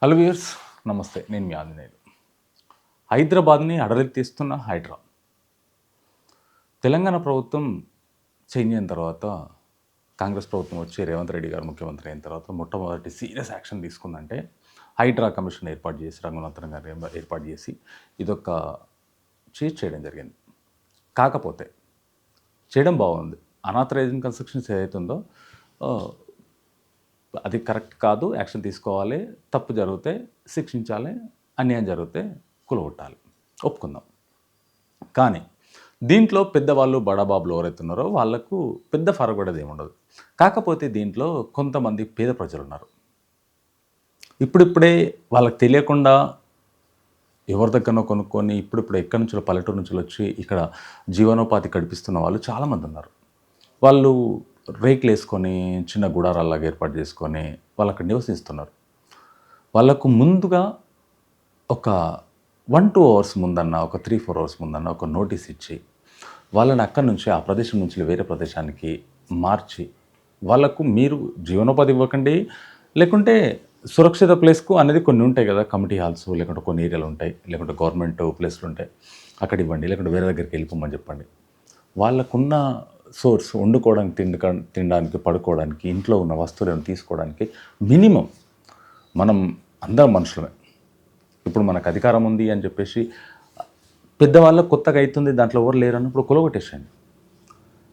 Hello viewers, నమస్తే. నేను మీ ఆంజనేయులు. హైదరాబాద్ని అడలెత్తిస్తున్న హైడ్రా. తెలంగాణ ప్రభుత్వం చేంజ్ అయిన తర్వాత కాంగ్రెస్ ప్రభుత్వం వచ్చి రేవంత్ రెడ్డి గారు ముఖ్యమంత్రి అయిన తర్వాత మొట్టమొదటి సీరియస్ యాక్షన్ తీసుకుందంటే హైడ్రా కమిషన్ ఏర్పాటు చేసి రంగనాథన్ గారు ఏర్పాటు చేసి ఇదొక చేయడం జరిగింది. కాకపోతే చేయడం బాగుంది. అనాథరైజింగ్ కన్స్ట్రక్షన్స్ ఏదైతుందో అది కరెక్ట్ కాదు, యాక్షన్ తీసుకోవాలి, తప్పు జరిగితే శిక్షించాలి, అన్యాయం జరిగితే కూలగొట్టాలి, ఒప్పుకుందాం. కానీ దీంట్లో పెద్దవాళ్ళు బడాబాబులు ఎవరైతే ఉన్నారో వాళ్ళకు పెద్ద ఫరక్ పడేది ఏముండదు. కాకపోతే దీంట్లో కొంతమంది పేద ప్రజలు ఉన్నారు. ఇప్పుడిప్పుడే వాళ్ళకి తెలియకుండా ఎవరి దగ్గరనో కొనుక్కొని ఇప్పుడిప్పుడు ఎక్కడి నుంచో పల్లెటూరు నుంచి వచ్చి ఇక్కడ జీవనోపాధి గడిపిస్తున్న వాళ్ళు చాలామంది ఉన్నారు. వాళ్ళు రేకులు వేసుకొని చిన్న గుడారాల్లాగా ఏర్పాటు చేసుకొని వాళ్ళు అక్కడ నివసిస్తున్నారు. వాళ్ళకు ముందుగా ఒక 1-2 అవర్స్ ముందన్న, ఒక 3-4 అవర్స్ ముందన్న ఒక నోటీస్ ఇచ్చి వాళ్ళని అక్కడి నుంచి ఆ ప్రదేశం నుంచి వేరే ప్రదేశానికి మార్చి వాళ్ళకు మీరు జీవనోపాధి ఇవ్వకండి, లేకుంటే సురక్షిత ప్లేస్కు అనేది కొన్ని ఉంటాయి కదా, కమిటీ హాల్స్, లేకుంటే కొన్ని ఏరియాలు ఉంటాయి, లేకుంటే గవర్నమెంట్ ప్లేస్లు ఉంటాయి, అక్కడ ఇవ్వండి, లేకుంటే వేరే దగ్గరికి వెళ్ళిపోమని చెప్పండి. వాళ్ళకున్న సోర్స్ వండుకోవడానికి, తినడానికి, పడుకోవడానికి, ఇంట్లో ఉన్న వస్తువులను తీసుకోవడానికి మినిమం మనం అందరం మనుషులమే. ఇప్పుడు మనకు అధికారం ఉంది అని చెప్పేసి పెద్దవాళ్ళకు కొత్తగా అవుతుంది, దాంట్లో ఎవరు లేరు అన్నప్పుడు కూలగొట్టేసాను.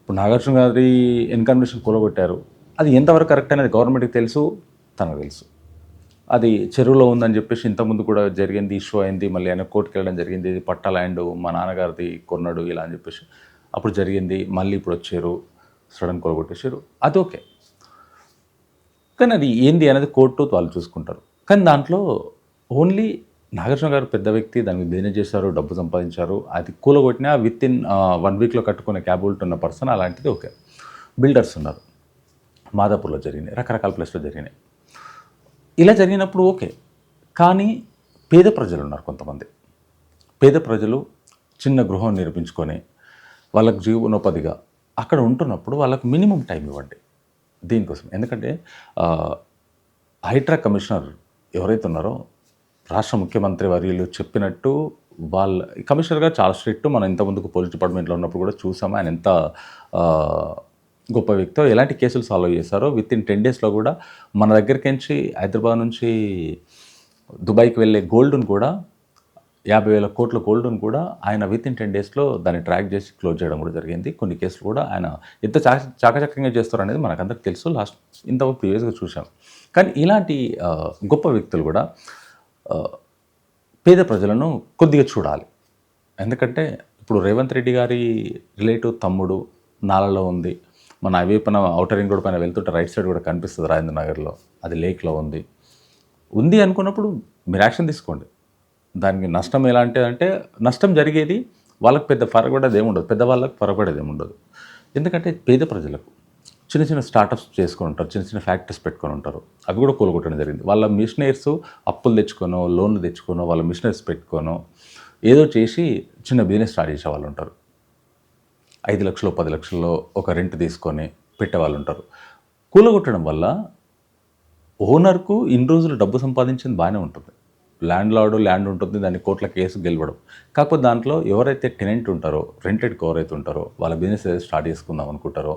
ఇప్పుడు నాగార్జున గారి ఎన్కమినేషన్ కూలగొట్టారు. అది ఎంతవరకు కరెక్ట్ అనేది గవర్నమెంట్కి తెలుసు, తనకు తెలుసు. అది చెరువులో ఉందని చెప్పేసి ఇంతకుముందు కూడా జరిగింది, ఇష్యూ అయింది, మళ్ళీ ఆయన కోర్టుకు వెళ్ళడం జరిగింది. ఇది పట్టా ల్యాండ్ మా నాన్నగారిది కొన్నాడు ఇలా అని చెప్పేసి అప్పుడు జరిగింది. మళ్ళీ ఇప్పుడు వచ్చారు, సడన్ కూలగొట్టేసారు, అది ఓకే. కానీ అది ఏంది అనేది కోర్టు వాళ్ళు చూసుకుంటారు. కానీ దాంట్లో ఓన్లీ నాగార్జున గారు పెద్ద వ్యక్తి, దానికి బిజినెస్ చేశారు, డబ్బు సంపాదించారు, అది కూలగొట్టినా వితిన్ 1 వీక్లో కట్టుకునే క్యాపబిలిటీ ఉన్న పర్సన్, అలాంటిది ఓకే. బిల్డర్స్ ఉన్నారు, మాదాపూర్లో జరిగినాయి, రకరకాల ప్లేస్లో జరిగినాయి. ఇలా జరిగినప్పుడు ఓకే. కానీ పేద ప్రజలు ఉన్నారు కొంతమంది. పేద ప్రజలు చిన్న గృహం నిర్మించుకొని వాళ్ళకు జీవనోపాధిగా అక్కడ ఉంటున్నప్పుడు వాళ్ళకు మినిమం టైం ఇవ్వండి దీనికోసం. ఎందుకంటే హైడ్రా కమిషనర్ ఎవరైతే ఉన్నారో రాష్ట్ర ముఖ్యమంత్రి వర్యులు చెప్పినట్టు వాళ్ళ కమిషనర్గా చాలా స్ట్రిక్ట్. మనం ఇంతకుముందుకు పోలీస్ డిపార్ట్మెంట్లో ఉన్నప్పుడు కూడా చూసాము ఆయన ఎంత గొప్ప వ్యక్తో, ఎలాంటి కేసులు సాల్వ్ చేశారో. వితిన్ 10 డేస్లో కూడా మన దగ్గరికి నుంచి హైదరాబాద్ నుంచి దుబాయ్కి వెళ్ళే గోల్డ్ను కూడా 50,000 కోట్ల గోల్డ్ను కూడా ఆయన వితిన్ 10 డేస్లో దాన్ని ట్రాక్ చేసి క్లోజ్ చేయడం కూడా జరిగింది. కొన్ని కేసులు కూడా ఆయన ఎంత చాకచక్యంగా చేస్తారు అనేది మనకందరికి తెలుసు, లాస్ట్ ఇంతవరకు ప్రీవియస్గా చూసాం. కానీ ఇలాంటి గొప్ప వ్యక్తులు కూడా పేద ప్రజలను కొద్దిగా చూడాలి. ఎందుకంటే ఇప్పుడు రేవంత్ రెడ్డి గారి రిలేటివ్ తమ్ముడు నాలలో ఉంది, మన హైవే పైన ఔటర్ రింగ్ రోడ్ పైన వెళ్తుంటే రైట్ సైడ్ కూడా కనిపిస్తుంది రాజేంద్ర నగర్లో, అది లేక్లో ఉంది అనుకున్నప్పుడు మీరు యాక్షన్ తీసుకోండి. దానికి నష్టం ఎలాంటిదంటే నష్టం జరిగేది వాళ్ళకి పెద్ద ఫరకపడేది ఏముండదు, పెద్దవాళ్ళకి ఫరకపడేది ఏముండదు. ఎందుకంటే పేద ప్రజలకు చిన్న చిన్న స్టార్టప్స్ చేసుకొని ఉంటారు, చిన్న చిన్న ఫ్యాక్టరీస్ పెట్టుకొని ఉంటారు, అవి కూడా కూలగొట్టడం జరిగింది. వాళ్ళ మిషనరీస్ అప్పులు తెచ్చుకోనో, లోన్లు తెచ్చుకోనో, వాళ్ళ మిషనరీస్ పెట్టుకోనో ఏదో చేసి చిన్న బిజినెస్ స్టార్ట్ చేసే వాళ్ళు ఉంటారు. 5 లక్షలు 10 లక్షల్లో ఒక రెంట్ తీసుకొని పెట్టేవాళ్ళు ఉంటారు. కూలగొట్టడం వల్ల ఓనర్కు ఇన్ని రోజులు డబ్బు సంపాదించింది బాగానే ఉంటుంది, ల్యాండ్ ఉంటుంది, దాన్ని కోట్ల కేసు గెలవడం. కాకపోతే దాంట్లో ఎవరైతే టెనెంట్ ఉంటారో, రెంటెడ్కి ఎవరైతే ఉంటారో, వాళ్ళ బిజినెస్ ఏదైతే స్టార్ట్ చేసుకుందాం అనుకుంటారో,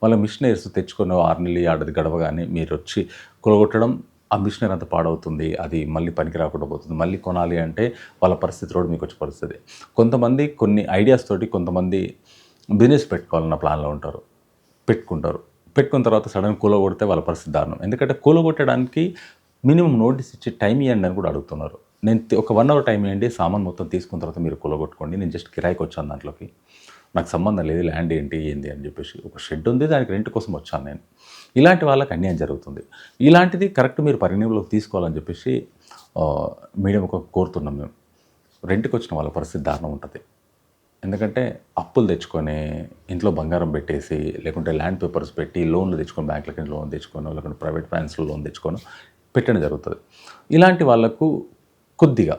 వాళ్ళ మిషనరీస్ తెచ్చుకొని 6 నెలలు ఆడది గడవగానే మీరు వచ్చి కూలగొట్టడం, ఆ మిషనరీ అంతా పాడవుతుంది, అది మళ్ళీ పనికి రాకుండా పోతుంది. మళ్ళీ కొనాలి అంటే వాళ్ళ పరిస్థితి రోడ్డు మీకు వచ్చే పరిస్థితి. కొంతమంది కొన్ని ఐడియాస్ తోటి కొంతమంది బిజినెస్ పెట్టుకోవాలన్న ప్లాన్లో ఉంటారు, పెట్టుకున్న తర్వాత సడన్ కూలగొడితే వాళ్ళ పరిస్థితి దారుణం. ఎందుకంటే కూలగొట్టడానికి మినిమం నోటీస్ ఇచ్చి టైం ఇవ్వండి అని కూడా అడుగుతున్నారు. నేను ఒక 1 అవర్ టైం ఇవ్వండి, సామాన్ మొత్తం తీసుకున్న తర్వాత మీరు కూలగొట్టుకోండి, నేను జస్ట్ కిరాయికి వచ్చాను, దాంట్లోకి నాకు సంబంధం లేదు, ల్యాండ్ ఏంటి అని చెప్పేసి ఒక షెడ్ ఉంది, దానికి రెంట్ కోసం వచ్చాను నేను. ఇలాంటి వాళ్ళకి అన్యాయం జరుగుతుంది. ఇలాంటిది కరెక్ట్ మీరు పరిగణలోకి తీసుకోవాలని చెప్పేసి మీడియం కోరుతున్నాం మేము. రెంట్కి వచ్చిన వాళ్ళ పరిస్థితి దారుణం ఉంటుంది. ఎందుకంటే అప్పులు తెచ్చుకొని ఇంట్లో బంగారం పెట్టేసి, లేకుంటే ల్యాండ్ పేపర్స్ పెట్టి లోన్లు తెచ్చుకొని, బ్యాంకులకి లోన్ తెచ్చుకొని, లేకుంటే ప్రైవేట్ ఫైనాన్స్లో లోన్ తెచ్చుకొని పెట్టడం జరుగుతుంది. ఇలాంటి వాళ్ళకు కొద్దిగా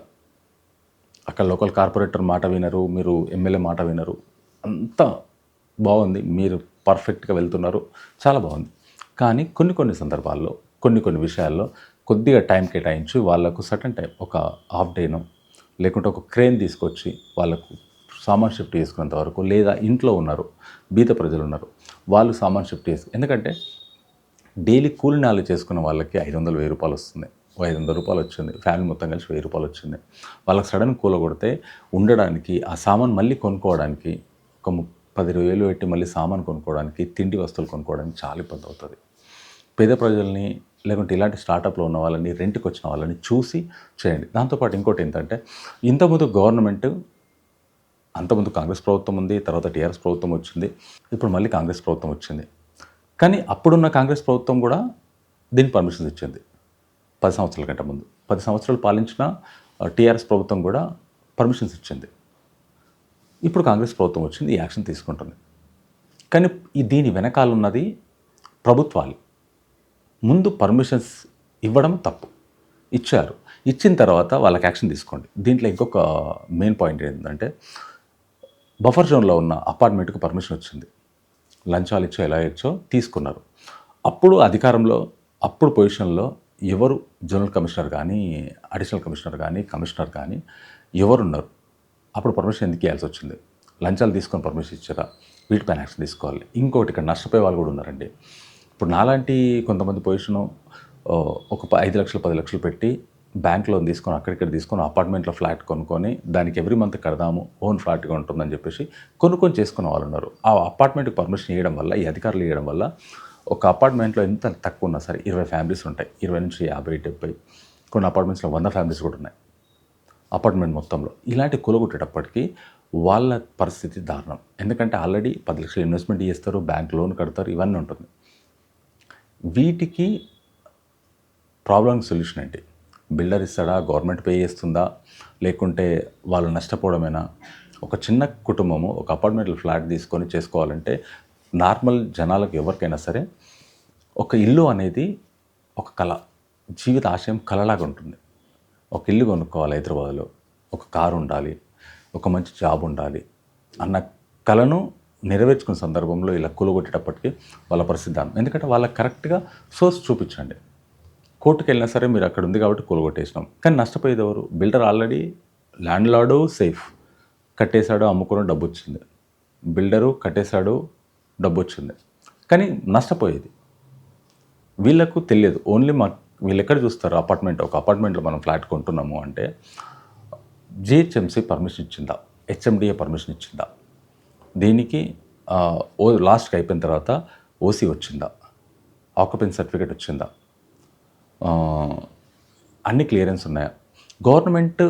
అక్కడ లోకల్ కార్పొరేటర్ మాట వినరు, మీరు ఎమ్మెల్యే మాట వినరు, అంతా బాగుంది, మీరు పర్ఫెక్ట్గా వెళ్తున్నారు, చాలా బాగుంది. కానీ కొన్ని సందర్భాల్లో కొన్ని విషయాల్లో కొద్దిగా టైం కేటాయించి వాళ్ళకు సర్టన్ టైం ఒక హాఫ్ డేనో లేకుంటే ఒక క్రేన్ తీసుకొచ్చి వాళ్ళకు సామాన్ షిఫ్ట్ చేసుకునేంత వరకు, లేదా ఇంట్లో ఉన్నారు బీద ప్రజలు ఉన్నారు వాళ్ళు సామాన్ షిఫ్ట్ చేసి, ఎందుకంటే డైలీ కూలి నాలు చేసుకున్న వాళ్ళకి 500 1000 వస్తుంది. 500 రూపాయలు వచ్చింది, ఫ్యామిలీ మొత్తం కలిసి 1000 రూపాయలు వచ్చింది. వాళ్ళకి సడన్ కూలగొడితే ఉండడానికి ఆ సామాన్ మళ్ళీ కొనుక్కోవడానికి ఒక 10,000 పెట్టి మళ్ళీ సామాన్ కొనుక్కోవడానికి, తిండి వస్తువులు కొనుక్కోవడానికి చాలా ఇబ్బంది అవుతుంది. పేద ప్రజల్ని లేకుంటే ఇలాంటి స్టార్టప్లో ఉన్న వాళ్ళని, రెంట్కి వచ్చిన వాళ్ళని చూసి చేయండి. దాంతోపాటు ఇంకోటి ఏంటంటే, ఇంతకుముందు గవర్నమెంట్, అంతకుముందు కాంగ్రెస్ ప్రభుత్వం ఉంది, తర్వాత టీఆర్ఎస్ ప్రభుత్వం వచ్చింది, ఇప్పుడు మళ్ళీ కాంగ్రెస్ ప్రభుత్వం వచ్చింది. కానీ అప్పుడున్న కాంగ్రెస్ ప్రభుత్వం కూడా దీనికి పర్మిషన్స్ ఇచ్చింది 10 సంవత్సరాల కంటే ముందు. 10 సంవత్సరాలు పాలించిన టీఆర్ఎస్ ప్రభుత్వం కూడా పర్మిషన్స్ ఇచ్చింది. ఇప్పుడు కాంగ్రెస్ ప్రభుత్వం వచ్చింది, ఈ యాక్షన్ తీసుకుంటుంది. కానీ దీని వెనకాల ఉన్నది ప్రభుత్వాలు. ముందు పర్మిషన్స్ ఇవ్వడం తప్పు, ఇచ్చారు, ఇచ్చిన తర్వాత వాళ్ళకి యాక్షన్ తీసుకోండి. దీంట్లో ఇంకొక మెయిన్ పాయింట్ ఏంటంటే, బఫర్ జోన్లో ఉన్న అపార్ట్మెంట్కి పర్మిషన్ వచ్చింది, లంచాలు ఇచ్చో ఎలా ఇచ్చో తీసుకున్నారు. అప్పుడు అధికారంలో, అప్పుడు పొజిషన్లో ఎవరు జోనల్ కమిషనర్ కానీ, అడిషనల్ కమిషనర్ కానీ, కమిషనర్ కానీ ఎవరున్నారు? అప్పుడు పర్మిషన్ ఎందుకు ఇవ్వాల్సి వచ్చింది? లంచాలు తీసుకొని పర్మిషన్ ఇచ్చారా? వీటిపైన యాక్షన్ తీసుకోవాలి. ఇంకోటి, ఇక్కడ నష్టపోయే వాళ్ళు కూడా ఉన్నారండి. ఇప్పుడు నాలాంటి కొంతమంది పొజిషను ఒక 5 లక్షలు 10 లక్షలు పెట్టి బ్యాంక్ లోన్ తీసుకొని అక్కడిక్కడ తీసుకొని అపార్ట్మెంట్లో ఫ్లాట్ కొనుక్కొని దానికి ఎవ్రీ మంత్ కడదాము, ఓన్ ఫ్లాట్గా ఉంటుందని చెప్పేసి కొనుక్కొని చేసుకున్న వాళ్ళు ఉన్నారు. ఆ అపార్ట్మెంట్కి పర్మిషన్ ఇవ్వడం వల్ల, ఈ అధికారులు ఇవ్వడం వల్ల ఒక అపార్ట్మెంట్లో ఎంత తక్కువ ఉన్నా సరే 20 ఫ్యామిలీస్ ఉంటాయి, 20 నుంచి 50 70, కొన్ని అపార్ట్మెంట్స్లో 100 ఫ్యామిలీస్ కూడా ఉన్నాయి అపార్ట్మెంట్ మొత్తంలో. ఇలాంటి కూలగొట్టేటప్పటికీ వాళ్ళ పరిస్థితి దారుణం. ఎందుకంటే ఆల్రెడీ 10 లక్షలు ఇన్వెస్ట్మెంట్ చేస్తారు, బ్యాంక్ లోన్ కడతారు, ఇవన్నీ ఉంటుంది. వీటికి ప్రాబ్లమ్ సొల్యూషన్ ఏంటి? బిల్డర్ ఇస్తాడా, గవర్నమెంట్ పే చేస్తుందా, లేకుంటే వాళ్ళు నష్టపోవడమేనా? ఒక చిన్న కుటుంబము ఒక అపార్ట్మెంట్లో ఫ్లాట్ తీసుకొని చేసుకోవాలంటే నార్మల్ జనాలకు ఎవరికైనా సరే ఒక ఇల్లు అనేది ఒక కళ, జీవిత ఆశయం కళలాగా ఉంటుంది. ఒక ఇల్లు కొనుక్కోవాలి హైదరాబాద్లో, ఒక కారు ఉండాలి, ఒక మంచి జాబ్ ఉండాలి అన్న కళను నెరవేర్చుకున్న సందర్భంలో ఇలా కూలగొట్టేటప్పటికి వాళ్ళ పరిస్థితి దానం. ఎందుకంటే వాళ్ళకి కరెక్ట్గా సోర్స్ చూపించండి. కోర్టుకు వెళ్ళినా సరే మీరు అక్కడ ఉంది కాబట్టి కూలగొట్టేసినాం, కానీ నష్టపోయేది ఎవరు? Builder already, landlord safe, కట్టేశాడు, అమ్ముకుని డబ్బు వచ్చింది. బిల్డరు కట్టేశాడు, డబ్బు వచ్చింది, కానీ నష్టపోయేది వీళ్ళకు తెలియదు. ఓన్లీ వీళ్ళు ఎక్కడ చూస్తారు? ఒక అపార్ట్మెంట్లో మనం ఫ్లాట్ కొంటున్నాము అంటే జిహెచ్ఎంసీ పర్మిషన్ ఇచ్చిందా, హెచ్ఎండిఏ పర్మిషన్ ఇచ్చిందా, దీనికి లాస్ట్కి అయిపోయిన తర్వాత ఓసీ వచ్చిందా, ఆక్యుపెన్సీ సర్టిఫికేట్ వచ్చిందా, అన్ని క్లియరెన్స్ ఉన్నాయా? గవర్నమెంట్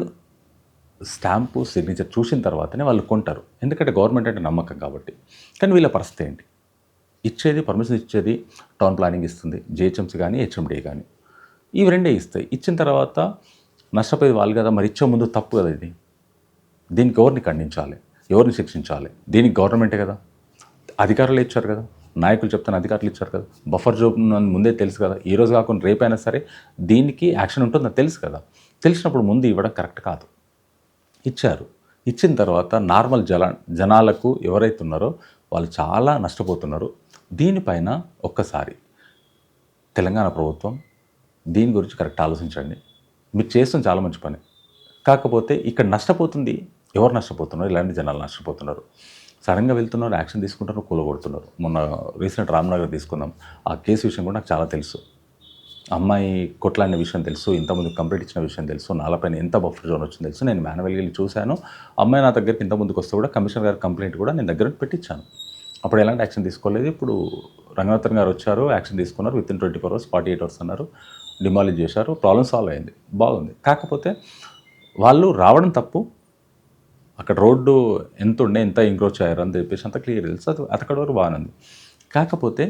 స్టాంపు సిగ్నేచర్ చూసిన తర్వాతనే వాళ్ళు కొంటారు, ఎందుకంటే గవర్నమెంట్ అంటే నమ్మకం కాబట్టి. కానీ వీళ్ళ పరిస్థితి ఏంటి? ఇచ్చేది, పర్మిషన్ ఇచ్చేది టౌన్ ప్లానింగ్ ఇస్తుంది, జిహెచ్ఎంసీ కానీ హెచ్ఎండిఏ కానీ, ఇవి రెండే ఇస్తాయి. ఇచ్చిన తర్వాత నష్టపోయేది వాళ్ళు కదా, మరి ఇచ్చే ముందు తప్పు కదా ఇది. దీనికి ఎవరిని ఖండించాలి, ఎవరిని శిక్షించాలి? దీనికి గవర్నమెంటే కదా, అధికారులు ఇచ్చారు కదా, నాయకులు చెప్తాను అధికారులు ఇచ్చారు కదా, బఫర్ జోన్ ముందే తెలుసు కదా, ఈ రోజు కాకుండా రేపైనా సరే దీనికి యాక్షన్ ఉంటుందని తెలుసు కదా. తెలిసినప్పుడు ముందు ఇవ్వడం కరెక్ట్ కాదు. ఇచ్చారు, ఇచ్చిన తర్వాత నార్మల్ జనాలకు ఎవరైతే ఉన్నారో వాళ్ళు చాలా నష్టపోతున్నారు. దీనిపైన ఒక్కసారి తెలంగాణ ప్రభుత్వం దీని గురించి కరెక్ట్ ఆలోచించండి. మీరు చేస్తున్న చాలా మంచి పని, కాకపోతే ఇక్కడ నష్టపోతుంది ఎవరు నష్టపోతున్నారు? ఇలాంటి జనాలు నష్టపోతున్నారు. సడన్గా వెళ్తున్నారు, యాక్షన్ తీసుకుంటారు, కూలగొడుతున్నారు. మొన్న రీసెంట్ రామ్నగర్ తీసుకుందాం, ఆ కేసు విషయం కూడా నాకు చాలా తెలుసు. అమ్మాయి కొట్లాడిన విషయం తెలుసు, ఇంతకుముందు కంప్లైంట్ ఇచ్చిన విషయం తెలుసు, నాలపైన ఎంత బఫర్ జోన్ వచ్చింది తెలుసు. నేను మాన్యువల్గా వెళ్ళి చూశాను. అమ్మాయి నా దగ్గరికి ఇంతకుముందుకు వస్తే కూడా కమిషనర్ గారి కంప్లైంట్ కూడా నేను దగ్గర పెట్టించాను. అప్పుడు ఎలాంటి యాక్షన్ తీసుకోలేదు. ఇప్పుడు రంగనాథన్ గారు వచ్చారు, యాక్షన్ తీసుకున్నారు, విత్ ఇన్ 24 hours 48 hours అన్నారు, డిమాలిష్ చేశారు, ప్రాబ్లమ్ సాల్వ్ అయింది, బాగుంది. కాకపోతే వాళ్ళు రావడం తప్పు, అక్కడ రోడ్డు ఎంత ఉండే, ఎంత ఎంక్రోచ్ అయ్యారు అని చెప్పేసి అంత క్లియర్ తెలుసు, అది అక్కడ వరకు బాగానే ఉంది. కాకపోతే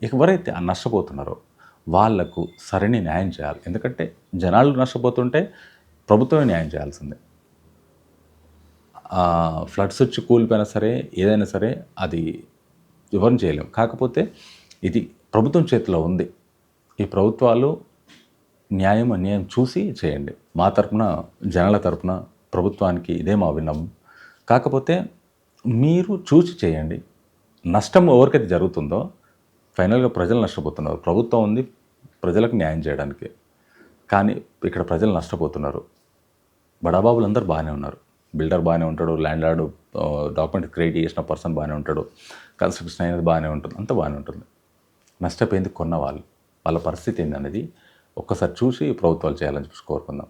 ఎవరైతే నష్టపోతున్నారో వాళ్లకు సరైన న్యాయం చేయాలి. ఎందుకంటే జనాలు నష్టపోతుంటే ప్రభుత్వమే న్యాయం చేయాల్సిందే. ఫ్లడ్స్ వచ్చి కూలిపోయినా సరే, ఏదైనా సరే అది ఎవరిని చేయలేము. కాకపోతే ఇది ప్రభుత్వం చేతిలో ఉంది. ఈ ప్రభుత్వాలు న్యాయం అన్యాయం చూసి చేయండి. మా తరపున, జనాల తరపున ప్రభుత్వానికి ఇదే మా విన్నపం. కాకపోతే మీరు చూసి చేయండి. నష్టం ఎవరికైతే జరుగుతుందో ఫైనల్గా ప్రజలు నష్టపోతున్నారు. ప్రభుత్వం ఉంది ప్రజలకు న్యాయం చేయడానికి. కానీ ఇక్కడ ప్రజలు నష్టపోతున్నారు. బడాబాబులు అందరూ బాగానే ఉన్నారు. బిల్డర్ బాగానే ఉంటాడు, ల్యాండ్ లార్డ్ డాక్యుమెంట్ క్రియేట్ చేసిన పర్సన్ బాగానే ఉంటాడు, కన్స్ట్రక్షన్ అయినది బాగానే ఉంటుంది, అంతా బాగానే ఉంటుంది. నష్టపోయింది కొన్న వాళ్ళు. వాళ్ళ పరిస్థితి ఏందనేది ఒక్కసారి చూసి ప్రభుత్వాలు చేయాలని కోరుకుందాం.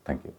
Thank you.